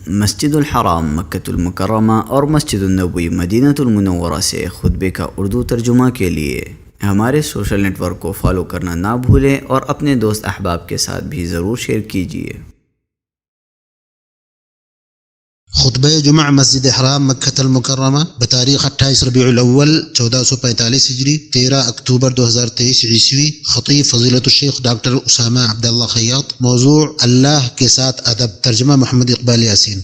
مسجد الحرام مکۃ المکرمہ اور مسجد النبوی مدینہ المنورہ سے خطبے کا اردو ترجمہ کے لیے ہمارے سوشل نیٹ ورک کو فالو کرنا نہ بھولیں اور اپنے دوست احباب کے ساتھ بھی ضرور شیئر کیجیے۔ خطبہ جمعہ مسجد حرام مکۃ المکرمہ بتاریخ 28 ربیع الاول 1445 ہجری 13 اکتوبر 2023 عیسوی۔ خطیب فضیلت الشیخ ڈاکٹر اسامہ عبداللہ خیاط۔ موضوع اللہ کے ساتھ ادب، ترجمہ محمد اقبال یاسین۔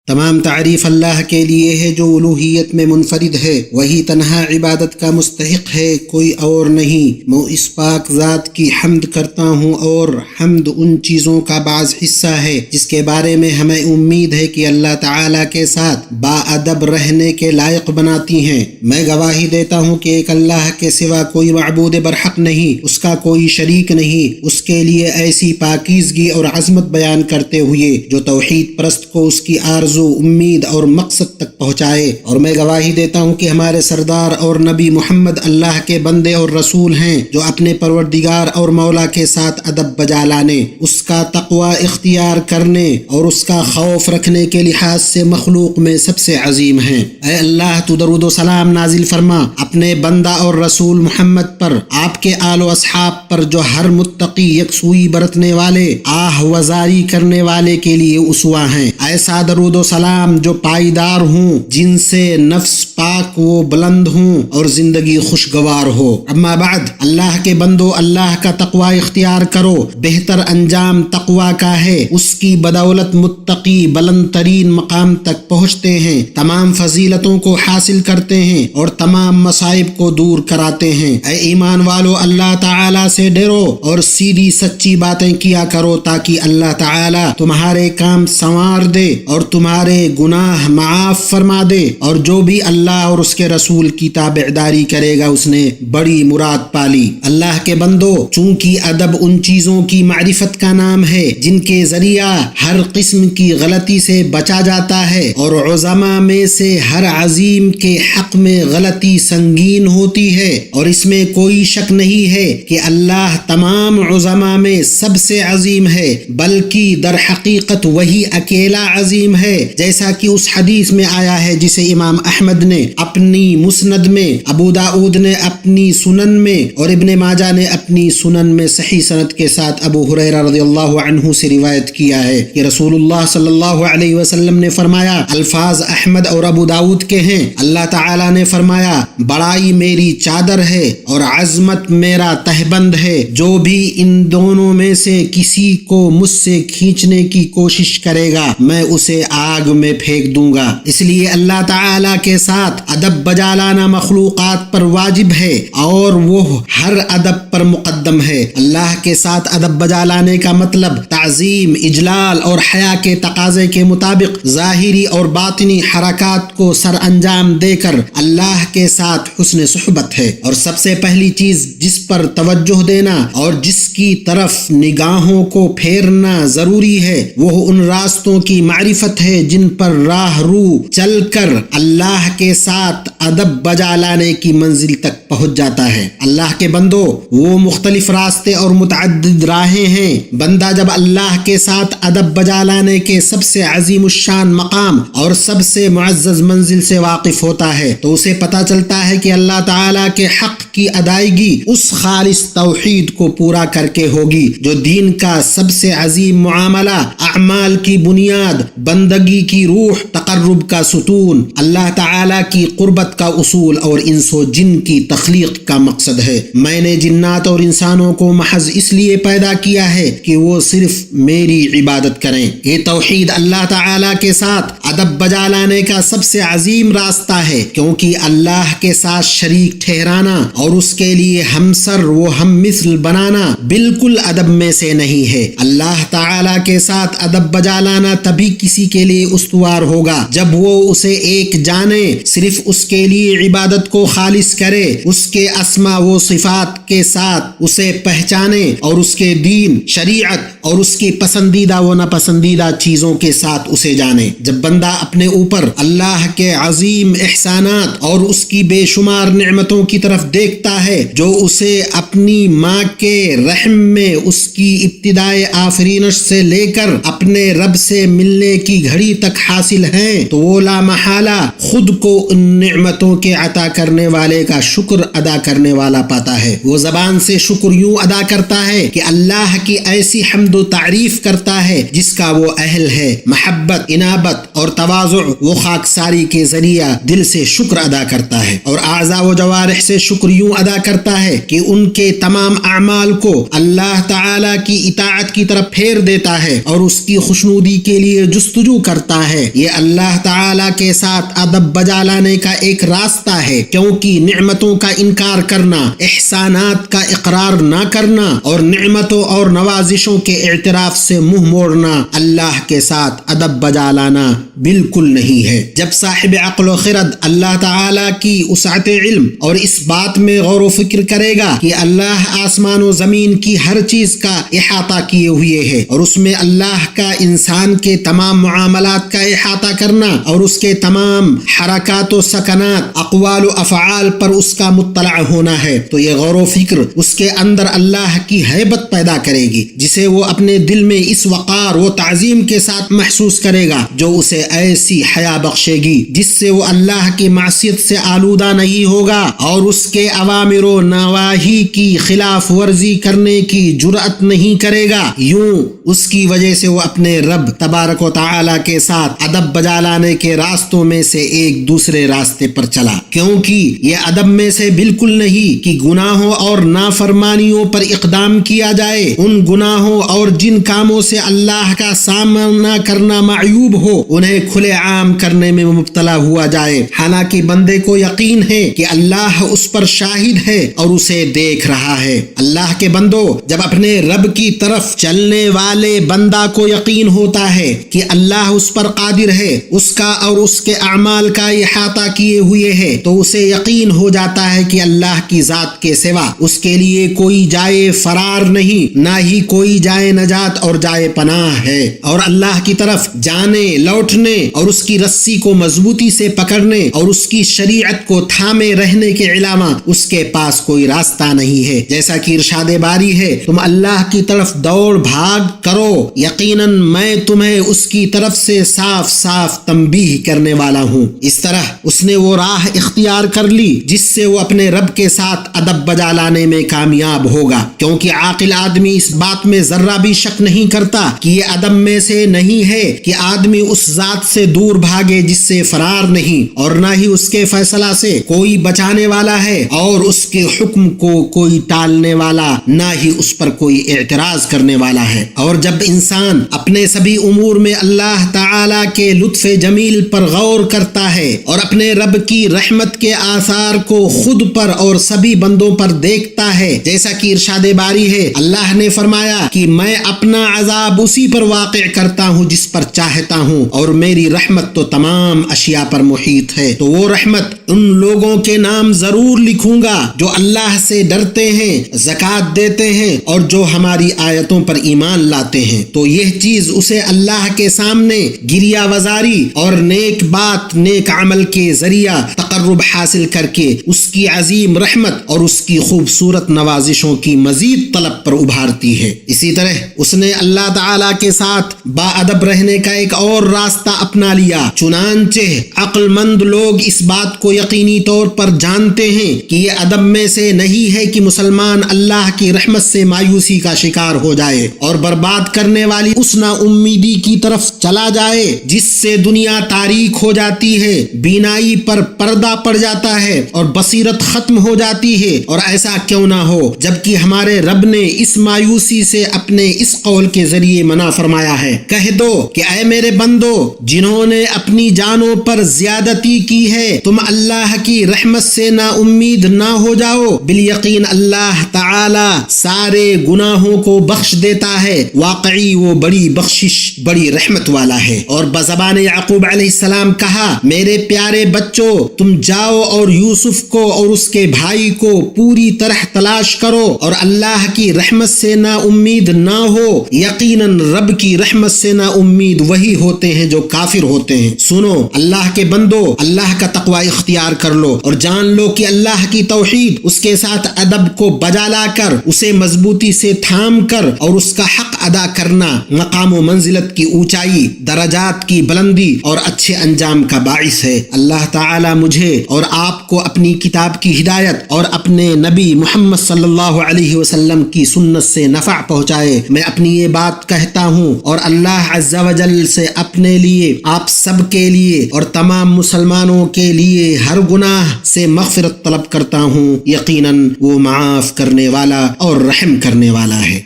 تمام تعریف اللہ کے لیے ہے جو الوہیت میں منفرد ہے، وہی تنہا عبادت کا مستحق ہے، کوئی اور نہیں۔ میں اس پاک ذات کی حمد کرتا ہوں، اور حمد ان چیزوں کا بعض حصہ ہے جس کے بارے میں ہمیں امید ہے کہ اللہ تعالیٰ کے ساتھ با ادب رہنے کے لائق بناتی ہیں۔ میں گواہی دیتا ہوں کہ ایک اللہ کے سوا کوئی معبود برحق نہیں، اس کا کوئی شریک نہیں، اس کے لیے ایسی پاکیزگی اور عظمت بیان کرتے ہوئے جو توحید پرست کو اس کی آرزو، امید اور مقصد تک پہنچائے۔ اور میں گواہی دیتا ہوں کہ ہمارے سردار اور نبی محمد اللہ کے بندے اور رسول ہیں جو اپنے پروردگار اور مولا کے ساتھ ادب بجا لانے، اس کا تقوی اختیار کرنے اور اس کا خوف رکھنے کے لحاظ سے مخلوق میں سب سے عظیم ہیں۔ اے اللہ، تو درود و سلام نازل فرما اپنے بندہ اور رسول محمد پر، آپ کے آل و اصحاب پر جو ہر متقی یکسوئی برتنے والے، آہ وزاری کرنے والے کے لیے اسوہ ہیں۔ ایسا درود و سلام جو پائیدار ہوں، جن سے نفس پاک و بلند ہوں اور زندگی خوشگوار ہو۔ اما بعد، اللہ کے بندو، اللہ کا تقوی اختیار کرو، بہتر انجام تقوی کا ہے، اس کی بدولت متقی بلند ترین مقام تک پہنچتے ہیں، تمام فضیلتوں کو حاصل کرتے ہیں اور تمام مصائب کو دور کراتے ہیں۔ اے ایمان والو، اللہ تعالیٰ سے ڈرو اور سیدھی سچی باتیں کیا کرو تاکہ اللہ تعالیٰ تمہارے کام سنوار دے اور تمہارے گناہ معاف فرما دے، اور جو بھی اللہ اور اس کے رسول کی تابعداری کرے گا اس نے بڑی مراد پالی۔ اللہ کے بندو، چونکہ ادب ان چیزوں کی معرفت کا نام ہے جن کے ذریعہ ہر قسم کی غلطی سے بچا جاتا ہے، اور عظماء میں سے ہر عظیم کے حق میں غلطی سنگین ہوتی ہے، اور اس میں کوئی شک نہیں ہے کہ اللہ تمام عظماء میں سب سے عظیم ہے، بلکہ در حقیقت وہی اکیلا عظیم ہے، جیسا کہ اس حدیث میں آیا ہے جسے امام احمد نے اپنی مسند میں، ابو داؤد نے اپنی سنن میں اور ابن ماجہ نے اپنی سنن میں صحیح سند کے ساتھ ابو ہریرہ رضی اللہ عنہ سے روایت کیا ہے کہ رسول اللہ صلی اللہ علیہ وسلم نے فرمایا، الفاظ احمد اور ابو داؤد کے ہیں، اللہ تعالیٰ نے فرمایا، بڑائی میری چادر ہے اور عظمت میرا تہبند ہے، جو بھی ان دونوں میں سے کسی کو مجھ سے کھینچنے کی کوشش کرے گا میں اسے آگ میں پھینک دوں گا۔ اس لیے اللہ تعالیٰ کے ساتھ ادب بجا لانا مخلوقات پر واجب ہے اور وہ ہر ادب پر مقدم ہے۔ اللہ کے ساتھ ادب بجا لانے کا مطلب تعظیم، اجلال اور حیا کے تقاضے کے مطابق ظاہری اور باطنی حرکات کو سر انجام دے کر اللہ کے ساتھ حسن صحبت ہے، اور سب سے پہلی چیز جس پر توجہ دینا اور جس کی طرف نگاہوں کو پھیرنا ضروری ہے وہ ان راستوں کی معرفت ہے جن پر راہ رو چل کر اللہ کے ساتھ ادب بجا لانے کی منزل تک پہنچ جاتا ہے۔ اللہ کے بندو، وہ مختلف راستے اور متعدد راہیں ہیں۔ بندہ جب اللہ کے ساتھ ادب بجا لانے کے سب سے عظیم الشان مقام اور سب سے معزز منزل سے واقف ہوتا ہے تو اسے پتہ چلتا ہے کہ اللہ تعالیٰ کے حق کی ادائیگی اس خالص توحید کو پورا کر کے ہوگی جو دین کا سب سے عظیم معاملہ، اعمال کی بنیاد، بندگی کی روح، تقرب کا ستون، اللہ تعالیٰ کی قربت کا اصول اور انس و جن کی تخلیق کا مقصد ہے۔ میں نے جنات اور انسانوں کو محض اس لیے پیدا کیا ہے کہ وہ صرف میری عبادت کریں۔ یہ توحید اللہ تعالیٰ کے ساتھ ادب بجا لانے کا سب سے عظیم راستہ ہے، کیونکہ اللہ کے ساتھ شریک ٹھہرانا اور اس کے لیے ہمسر و ہم مثل بنانا بالکل ادب میں سے نہیں ہے۔ اللہ تعالیٰ کے ساتھ ادب بجا لانا تبھی کسی کے لیے استوار ہوگا جب وہ اسے ایک جانے، صرف اس کے لیے عبادت کو خالص کرے، اس کے اسما و صفات کے ساتھ اسے پہچانے اور اس کے دین، شریعت اور اس کی پسندیدہ و ناپسندیدہ چیزوں کے ساتھ اسے جانے۔ جب بندہ اپنے اوپر اللہ کے عظیم احسانات اور اس کی بے شمار نعمتوں کی طرف دیکھتا ہے جو اسے اپنی ماں کے رحم میں اس کی ابتدائے آفرینش سے لے کر اپنے رب سے ملنے کی گھڑی تک حاصل ہیں، تو وہ لا محالہ خود کو ان نعمتوں کے عطا کرنے والے کا شکر ادا کرنے والا پاتا ہے۔ وہ زبان سے شکر یوں ادا کرتا ہے کہ اللہ کی ایسی حمد و تعریف کرتا ہے جس کا وہ اہل ہے۔ محبت، انابت اور تواضع وہ خاکساری کے ذریعہ دل سے شکر ادا کرتا ہے، اور اعضاء و جوارح سے شکر یوں ادا کرتا ہے کہ ان کے تمام اعمال کو اللہ تعالی کی اطاعت کی طرف پھیر دیتا ہے اور اس کی خوشنودی کے لیے جستجو کرتا ہے۔ یہ اللہ تعالی کے ساتھ ادب بجا لانے کا ایک راستہ ہے، کیونکہ نعمتوں کا انکار کرنا، احسانات کا اقرار نہ کرنا اور نعمتوں اور نوازشوں کے اعتراف سے منہ موڑنا اللہ کے ساتھ ادب بجا لانا بالکل نہیں ہے۔ جب صاحب عقل و خرد اللہ تعالی کی وسعت علم اور اس بات میں غور و فکر کرے گا کہ اللہ آسمان و زمین کی ہر چیز کا احاطہ کیے ہوئے ہے اور اس میں اللہ کا انسان کے تمام معاملات کا احاطہ کرنا اور اس کے تمام حرکات و سکنات، اقوال و افعال پر اس کا مطلع ہونا ہے، تو یہ غور و فکر اس کے اندر اللہ کی ہیبت پیدا کرے گی، جسے وہ اپنے دل میں اس وقار و تعظیم کے ساتھ محسوس کرے گا جو اسے ایسی حیا بخشے گی جس سے وہ اللہ کی معصیت سے آلودہ نہیں ہوگا اور اس کے اوامر و نواہی کی خلاف ورزی کرنے کی جرأت نہیں کرے گا۔ یوں اس کی وجہ سے وہ اپنے رب تبارک و تعالی کے ساتھ ادب بجا لانے کے راستوں میں سے ایک دوسرے راستے پر چلا، کیونکہ یہ ادب میں سے بالکل نہیں کہ گناہوں اور نافرمانیوں پر اقدام کیا جائے، ان گناہوں اور جن کاموں سے اللہ کا سامنا کرنا معیوب ہو انہیں کھلے عام کرنے میں مبتلا ہوا جائے، حالانکہ بندے کو یقین ہے کہ اللہ اس پر شاہد ہے اور اسے دیکھ رہا ہے۔ اللہ کے بندو، جب اپنے رب کی طرف چلنے والے بندہ کو یقین ہوتا ہے کہ اللہ اس پر قادر ہے، اس کا اور اس کے اعمال کا احاطہ کیے ہوئے ہے، تو اسے یقین ہو جاتا ہے کہ اللہ کی ذات کے سوا اس کے لیے کوئی جائے فرار نہیں، نہ ہی کوئی جائے نجات اور جائے پناہ ہے، اور اللہ کی طرف جانے، لوٹنے اور اس کی رسی کو مضبوطی سے پکڑنے اور اس کی شریعت کو تھامے رہنے کے علاوہ اس کے پاس کوئی راستہ نہیں ہے۔ جیسا کہ ارشاد باری ہے، تم اللہ کی طرف دوڑ بھاگ کرو، یقیناً میں تمہیں اس کی طرف سے صاف صاف تنبیہ کرنے والا ہوں۔ اس طرح اس نے وہ راہ اختیار کر لی جس سے وہ اپنے رب کے ساتھ ادب بجا لانے میں کامیاب ہوگا، کیونکہ عاقل آدمی اس بات میں ذرہ بھی شک نہیں کرتا کہ یہ ادب میں سے نہیں ہے کہ آدمی اس ذات سے دور بھاگے جس سے فرار نہیں، اور نہ ہی اس کے فیصلہ سے کوئی بچانے والا ہے، اور اس کے حکم کو کوئی ٹالنے والا، نہ ہی اس پر کوئی اعتراض کرنے والا ہے۔ اور جب انسان اپنے سبھی امور میں اللہ تعالی کے لطف جمیل پر غور کرتا ہے اور اپنے رب کی رحمت کے آثار کو خود پر اور سبھی بندوں پر دیکھتا ہے، جیسا کہ ارشاد باری ہے، اللہ نے فرمایا کہ میں اپنا عذاب اسی پر واقع کرتا ہوں جس پر چاہتا ہوں، اور میری رحمت تو تمام اشیاء پر محیط ہے۔ تو وہ رحمت ان لوگوں کے نام ضرور لکھوں گا جو اللہ سے ڈرتے ہیں، زکوٰۃ دیتے ہیں اور جو ہماری آیتوں پر ایمان لاتے ہیں، تو یہ چیز اسے اللہ کے سامنے گریہ وزاری اور نیک بات، نیک عمل کے ذریعہ تقرب حاصل کر کے اس کی عظیم رحمت اور اس کی خوبصورت نوازشوں کی مزید طلب پر ابھارتی ہے۔ اسی طرح اس نے اللہ تعالی کے ساتھ با ادب رہنے کا ایک اور راستہ اپنا لیا، چنانچہ عقل مند لوگ اس بات کو یقینی طور پر جانتے ہیں کہ یہ ادب میں سے نہیں ہے کہ مسلمان اللہ کی رحمت سے مایوسی کا شکار ہو جائے اور برباد کرنے والی اس نا امیدی کی طرف چلا جائے جس سے دنیا تاریک ہو جاتی ہے، بینائی پر پردہ پڑ جاتا ہے اور بصیرت ختم ہو جاتی ہے۔ اور ایسا کیوں نہ ہو، جبکہ ہمارے رب نے اس مایوسی سے اپنے اس قول کے ذریعے منع فرمایا ہے، کہہ دو کہ اے میرے بندو، جنہوں نے اپنی جانوں پر زیادتی کی ہے، تم اللہ کی رحمت سے نا امید نہ ہو جاؤ، بالیقین اللہ تعالی سارے گناہوں کو بخش دیتا ہے، واقعی وہ بڑی بخشش، بڑی رحمت والا ہے۔ اور بزبان یعقوب علیہ السلام کہا میرے پیارے بچوں تم جاؤ اور یوسف کو اور اس کے بھائی کو پوری طرح تلاش کرو اور اللہ کی رحمت سے نا امید نہ ہو، یقیناً رب کی رحمت سے نا امید وہی ہوتے ہیں جو کافر ہوتے ہیں۔ سنو اللہ کے بندو، اللہ کا تقوی اختیار کر لو اور جان لو کہ اللہ کی توحید، اس کے ساتھ ادب کو بجا لا کر اسے مضبوطی سے تھام کر اور اس کا حق ادا کرنا مقام و منزلت کی اونچائی، درجات کی بلندی اور اچھے انجام کا باعث ہے۔ اللہ تعالی مجھے اور آپ کو اپنی کتاب کی ہدایت اور اپنے نبی محمد صلی اللہ علیہ وسلم کی سنت سے نفع پہنچائے۔ میں اپنی یہ بات کہتا ہوں اور اللہ عز و جل سے اپنے لیے، آپ سب کے لیے اور تمام مسلمانوں کے لیے ہر گناہ سے مغفرت طلب کرتا ہوں، یقیناً وہ معاف کرنے والا اور رحم کرنے والا ہے۔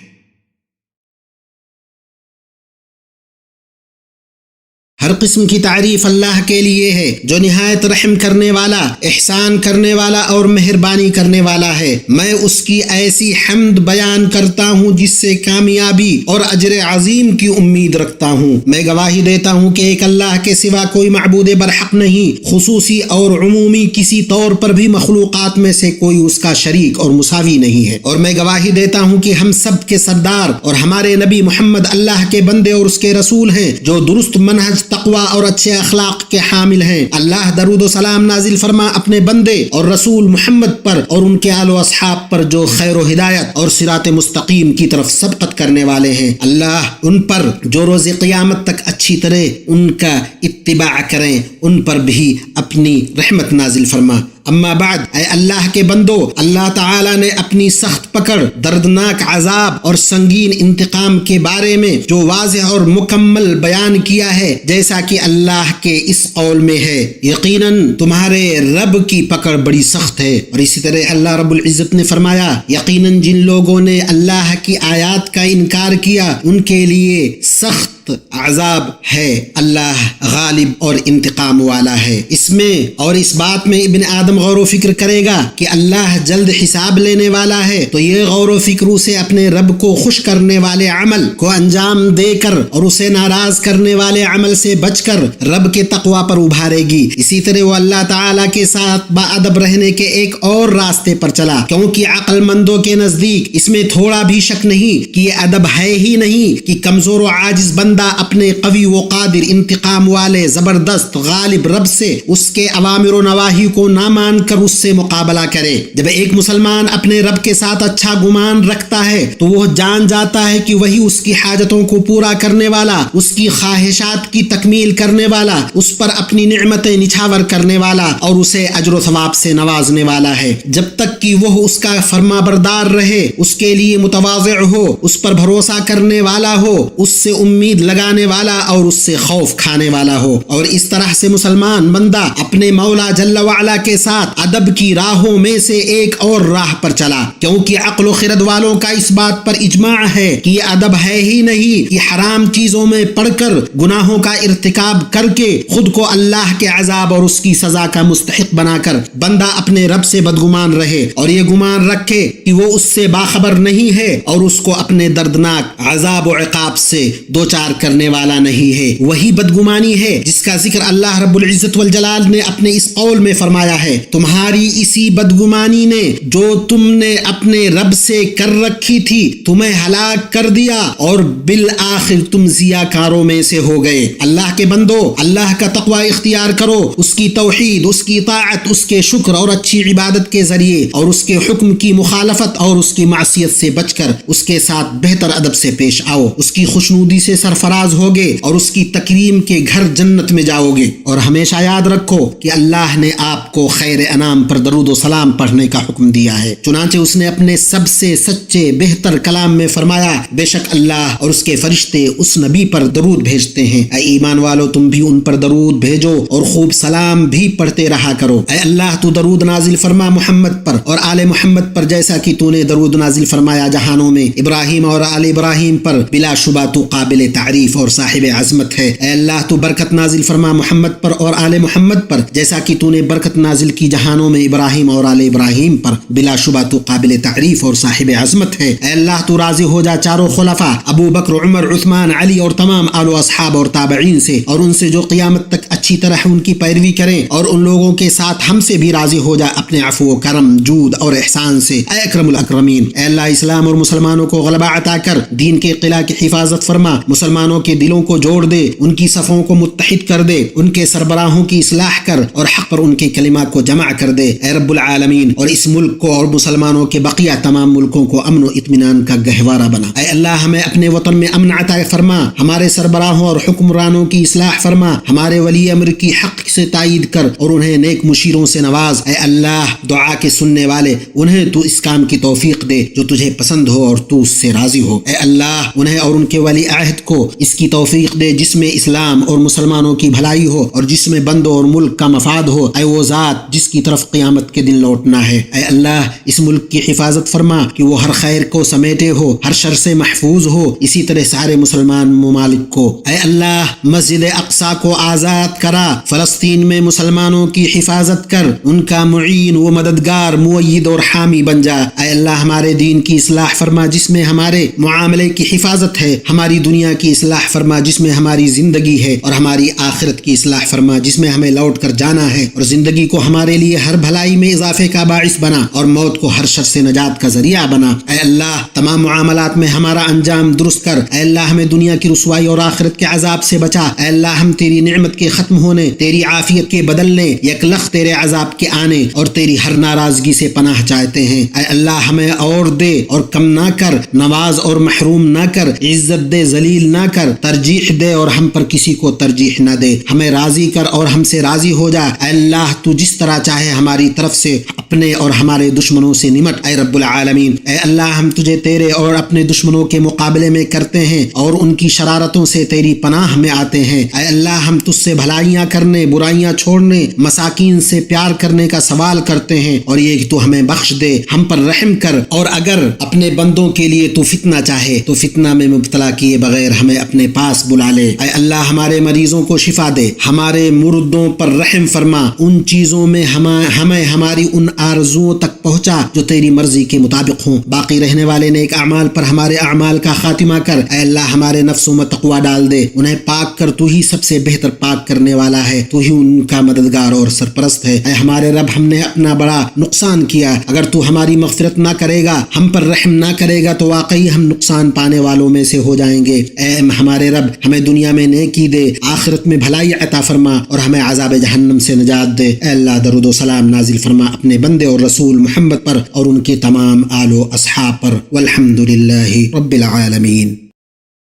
ہر قسم کی تعریف اللہ کے لیے ہے جو نہایت رحم کرنے والا، احسان کرنے والا اور مہربانی کرنے والا ہے۔ میں اس کی ایسی حمد بیان کرتا ہوں جس سے کامیابی اور اجر عظیم کی امید رکھتا ہوں۔ میں گواہی دیتا ہوں کہ ایک اللہ کے سوا کوئی معبود برحق نہیں، خصوصی اور عمومی کسی طور پر بھی مخلوقات میں سے کوئی اس کا شریک اور مساوی نہیں ہے۔ اور میں گواہی دیتا ہوں کہ ہم سب کے سردار اور ہمارے نبی محمد اللہ کے بندے اور اس کے رسول ہیں جو درست منہج، تقوی اور اچھے اخلاق کے حامل ہیں۔ اللہ درود و سلام نازل فرما اپنے بندے اور رسول محمد پر اور ان کے آل و اصحاب پر جو خیر و ہدایت اور صراط مستقیم کی طرف سبقت کرنے والے ہیں۔ اللہ ان پر جو روز قیامت تک اچھی طرح ان کا اتباع کریں ان پر بھی اپنی رحمت نازل فرما۔ اما بعد، اے اللہ کے بندو، اللہ تعالیٰ نے اپنی سخت پکڑ، دردناک عذاب اور سنگین انتقام کے بارے میں جو واضح اور مکمل بیان کیا ہے، جیسا کہ اللہ کے اس قول میں ہے، یقیناً تمہارے رب کی پکڑ بڑی سخت ہے۔ اور اسی طرح اللہ رب العزت نے فرمایا، یقیناً جن لوگوں نے اللہ کی آیات کا انکار کیا ان کے لیے سخت عذاب ہے، اللہ غالب اور انتقام والا ہے۔ اس میں اور اس بات میں ابن آدم غور و فکر کرے گا کہ اللہ جلد حساب لینے والا ہے، تو یہ غور و فکر اسے اپنے رب کو خوش کرنے والے عمل کو انجام دے کر اور اسے ناراض کرنے والے عمل سے بچ کر رب کے تقوی پر ابھارے گی۔ اسی طرح وہ اللہ تعالیٰ کے ساتھ باادب رہنے کے ایک اور راستے پر چلا، کیونکہ عقل مندوں کے نزدیک اس میں تھوڑا بھی شک نہیں کہ یہ ادب ہے ہی نہیں کہ کمزور و عاجز بندہ اپنے قوی و قادر، انتقام والے، زبردست، غالب رب سے اس کے اوامر و نواہی کو نہ مان کر اس سے مقابلہ کرے۔ جب ایک مسلمان اپنے رب کے ساتھ اچھا گمان رکھتا ہے تو وہ جان جاتا ہے کہ وہی اس کی حاجتوں کو پورا کرنے والا، اس کی خواہشات کی تکمیل کرنے والا، اس پر اپنی نعمتیں نچھاور کرنے والا اور اسے اجر و ثواب سے نوازنے والا ہے۔ جب تک کہ وہ اس کا فرما بردار رہے، اس کے لیے متواضع ہو، اس پر بھروسہ کرنے والا ہو، اس سے امید لگانے والا اور اس سے خوف کھانے والا ہو۔ اور اس طرح سے مسلمان بندہ اپنے مولا جل وعلا کے ساتھ ادب کی راہوں میں سے ایک اور راہ پر چلا، کیونکہ عقل و خرد والوں کا اس بات پر اجماع ہے کہ یہ ادب ہے ہی نہیں کہ حرام چیزوں میں پڑ کر، گناہوں کا ارتکاب کر کے خود کو اللہ کے عذاب اور اس کی سزا کا مستحق بنا کر بندہ اپنے رب سے بدگمان رہے اور یہ گمان رکھے کہ وہ اس سے باخبر نہیں ہے اور اس کو اپنے دردناک عذاب و عقاب سے دوچار کرنے والا نہیں ہے۔ وہی بدگمانی ہے جس کا ذکر اللہ رب العزت والجلال نے اپنے اس قول میں فرمایا ہے، تمہاری اسی بدگمانی نے جو تم نے اپنے رب سے کر رکھی تھی تمہیں ہلاک کر دیا اور بالآخر تم ضیاءکاروں میں سے ہو گئے۔ اللہ کے بندو، اللہ کا تقوی اختیار کرو، اس کی توحید، اس کی اطاعت، اس کے شکر اور اچھی عبادت کے ذریعے اور اس کے حکم کی مخالفت اور اس کی معصیت سے بچ کر اس کے ساتھ بہتر ادب سے پیش آؤ، اس کی خوشنودی سے سرفراز ہوگے اور اس کی تکریم کے گھر جنت میں جاؤ گے۔ اور ہمیشہ یاد رکھو کہ اللہ نے آپ کو خیر انام پر درود و سلام پڑھنے کا حکم دیا ہے، چنانچہ اس نے اپنے سب سے سچے بہتر کلام میں فرمایا، بے شک اللہ اور اس کے فرشتے اس نبی پر درود بھیجتے ہیں۔ اے ایمان والو، تم بھی ان پر درود بھیجو اور خوب سلام بھی پڑھتے رہا کرو۔ اے اللہ، تو درود نازل فرما محمد پر اور آل محمد پر جیسا کہ تو نے درود نازل فرمایا جہانوں میں ابراہیم اور آل ابراہیم پر، بلا شبہ تو قابل تعریف اور صاحب عظمت ہے۔ اے اللہ، تو برکت نازل فرما محمد محمد پر اور آل محمد پر جیسا کہ تو نے برکت نازل کی جہانوں میں ابراہیم اور آل ابراہیم پر، بلا شبہ تو قابل تعریف اور صاحب عظمت ہے۔ اے اللہ تو راضی ہو جا چاروں خلفاء ابو بکر، عمر، عثمان، علی اور تمام آل و اصحاب اور تابعین سے، اور ان سے جو قیامت تک اچھی طرح ان کی پیروی کریں، اور ان لوگوں کے ساتھ ہم سے بھی راضی ہو جا اپنے عفو و کرم، جود اور احسان سے، اے اکرم الاکرمین۔ اے اللہ اسلام اور مسلمانوں کو غلبہ عطا کر، دین کے قلعہ کی حفاظت فرما، مسلمانوں کے دلوں کو جوڑ دے، ان کی صفوں کو متحد کر دے، ان کے سربراہوں کی اصلاح کر اور حق پر ان کے کلمہ کو جمع کر دے اے رب العالمین، اور اس ملک کو اور مسلمانوں کے بقیہ تمام ملکوں کو امن و اطمینان کا گہوارہ بنا۔ اے اللہ ہمیں اپنے وطن میں امن عطا فرما، ہمارے سربراہوں اور حکمرانوں کی اصلاح فرما، ہمارے ولی امر کی حق سے تائید کر اور انہیں نیک مشیروں سے نواز۔ اے اللہ دعا کے سننے والے، انہیں تو اس کام کی توفیق دے جو تجھے پسند ہو اور تو اس سے راضی ہو۔ اے اللہ انہیں اور ان کے ولی عہد کو اس کی توفیق دے جس میں اسلام اور مسلمانوں کی بھلائی ہو اور جس میں بندوں اور ملک کا مفاد ہو۔ اے وہ ذات جس کی طرف قیامت کے دن لوٹنا ہے۔ اے اللہ اس ملک کی حفاظت فرما کہ وہ ہر خیر کو سمیٹے ہو، ہر شر سے محفوظ ہو، اسی طرح سارے مسلمان ممالک کو۔ اے اللہ مسجد اقصی کو آزاد کرا، فلسطین میں مسلمانوں کی حفاظت کر، ان کا معین و مددگار، مؤید اور حامی بن جا۔ اے اللہ ہمارے دین کی اصلاح فرما جس میں ہمارے معاملے کی حفاظت ہے، ہماری دنیا کی اصلاح فرما جس میں ہماری زندگی ہے، اور ہماری آخرت کی اصلاح فرما جس میں ہمیں لوٹ کر جانا ہے، اور زندگی کو ہمارے لیے ہر بھلائی میں اضافے کا باعث بنا اور موت کو ہر شر سے نجات کا ذریعہ بنا۔ اے اللہ تمام معاملات میں ہمارا انجام درست کر۔ اے اللہ ہمیں دنیا کی رسوائی اور آخرت کے عذاب سے بچا۔ اے اللہ ہم تیری نعمت کے ختم ہونے، تیری عافیت کے بدلنے، یکلخ تیرے عذاب کے آنے اور تیری ہر ناراضگی سے پناہ چاہتے ہیں۔ اے اللہ ہمیں اور دے اور کم نہ کر، نواز اور محروم نہ کر، عزت دے ذلیل نہ کر، ترجیح دے اور ہم پر کسی کو ترجیح نہ دے، ہمیں راضی کر اور ہم سے راضی ہو جا۔ اے اللہ تو جس طرح چاہے ہماری طرف سے اپنے اور ہمارے دشمنوں سے نمٹ اے رب العالمین۔ اے اللہ ہم تجھے تیرے اور اپنے دشمنوں کے مقابلے میں کرتے ہیں اور ان کی شرارتوں سے تیری پناہ میں آتے ہیں۔ اے اللہ ہم تجھ سے بھلائیاں کرنے، برائیاں چھوڑنے، مساکین سے پیار کرنے کا سوال کرتے ہیں، اور یہ کہ تو ہمیں بخش دے، ہم پر رحم کر، اور اگر اپنے بندوں کے لیے تو فتنہ چاہے تو فتنہ میں مبتلا کیے بغیر ہمیں اپنے پاس بلا لے۔ اے اللہ ہمارے مریضوں کو شفا دے، ہمارے مردوں پر رحم فرما، ان چیزوں میں ہمیں ہماری ان آرزوؤں تک پہنچا جو تیری مرضی کے مطابق ہوں، باقی رہنے والے نیک اعمال پر ہمارے اعمال کا خاتمہ کر۔ اے اللہ ہمارے نفسوں میں تقوی ڈال دے، انہیں پاک کر، تو ہی سب سے بہتر پاک کرنے والا ہے، تو ہی ان کا مددگار اور سرپرست ہے۔ اے ہمارے رب ہم نے اپنا بڑا نقصان کیا، اگر تو ہماری مغفرت نہ کرے گا، ہم پر رحم نہ کرے گا تو واقعی ہم نقصان پانے والوں میں سے ہو جائیں گے۔ اے ہمارے رب ہمیں دنیا میں نیکی دے، آخرت میں بھلائی عطا فرما اور ہمیں عذاب جہنم سے نجات دے۔ اے اللہ درود و سلام نازل فرما اپنے بندے اور رسول محمد پر اور ان کے تمام آل و اصحاب پر، والحمد للہ رب العالمین۔